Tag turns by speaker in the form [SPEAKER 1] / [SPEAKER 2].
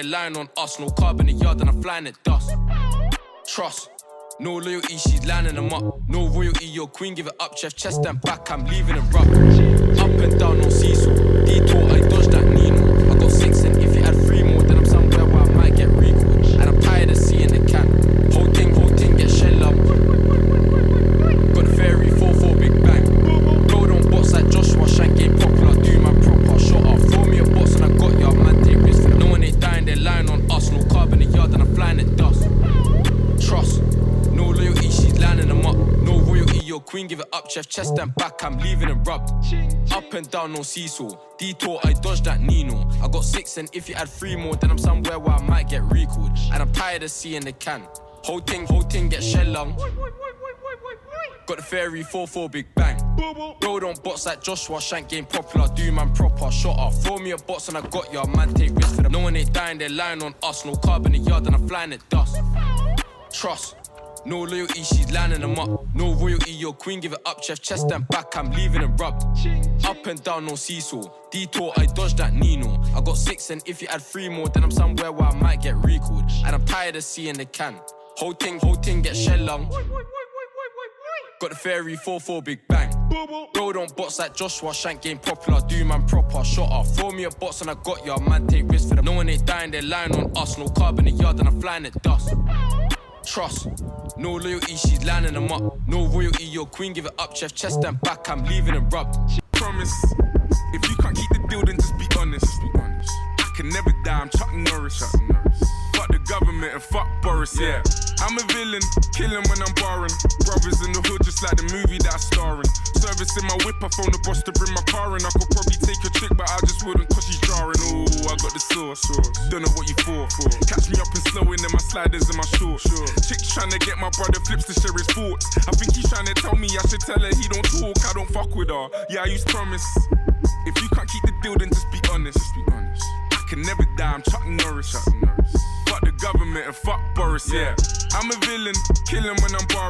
[SPEAKER 1] they're lying on us. No carb in the yard and I'm flying at dust. Trust, no loyalty, she's lining them up. No royalty, your queen, give it up. Chef chest and back, I'm leaving it rough. Up and down, no seesaw. Detour, I dodged that Nino. I got 6 and if you had 3 more, then I'm somewhere where I might get recalled. And I'm tired of seeing the can. Whole thing, get shell up. Got the fairy 4-4 big bang. Go don't box like Joshua, shank game popular. Do man proper, shut up. Throw me a box and I got ya, man take risks for them. No one ain't dying, they're lying on us. No carb in the yard and I'm flying at dust. Trust, no loyalty, she's lining them up. No royalty, your queen, give it up. Chef chest and back, I'm leaving it rubbed. Up and down, no seesaw. Detour, I dodged that Nino. I got 6 and if you add 3 more, then I'm somewhere where I might get recalled. And I'm tired of seeing the can. Whole thing, get shell lung. Got the fairy 4-4 big bang. Bro don't box like Joshua, shank game popular. Do man proper, shut up. Throw me a box and I got ya, man take risks for them. No one ain't dying, they're lying on us. No carb in the yard and I'm flying at dust. Trust, no loyalty, she's lining them up. No royalty, your queen, give it up. Chef chest and back, I'm leaving it rubbed. Up and down, no seesaw. Detour, I dodged that Nino. I got 6 and if you add 3 more, then I'm somewhere where I might get recalled. And I'm tired of seeing the can. Whole thing, get shell lung. Got the fairy 4-4 big bang. Bro don't box like Joshua, shank game popular. Do man proper, shut up. Throw me a box and I got ya, man take risks for them. No one ain't dying, they're lying on us. No carb in the yard and I'm flying at dust. Trust, no loyalty, she's lining them up. No royalty, your queen, give it up. Chef chest and back, I'm leaving it rubbed.
[SPEAKER 2] Promise, if you can't keep the deal, then just be honest. I can never die, I'm Chuck Norris. Fuck the government and fuck Boris, yeah. I'm a villain, killing when I'm barring. Brothers in the hood, just like the movie that I'm starring. Service in my whip, I phone the boss to bring my car in. I could probably take a chick, but I just wouldn't cause she's jarring. Ooh, I got the sauce. Don't know what you for. Catch me up and slowing in my sliders and my shorts. Chick's trying to get my brother flips to share his thoughts. I think he's trying to tell me I should tell her he don't talk, I don't fuck with her. Yeah, I used promise. If you can't keep the deal, then just be honest. I can never die, I'm Chuck Norris. Fuck the government and fuck Boris, yeah. I'm a villain, killing when I'm barring.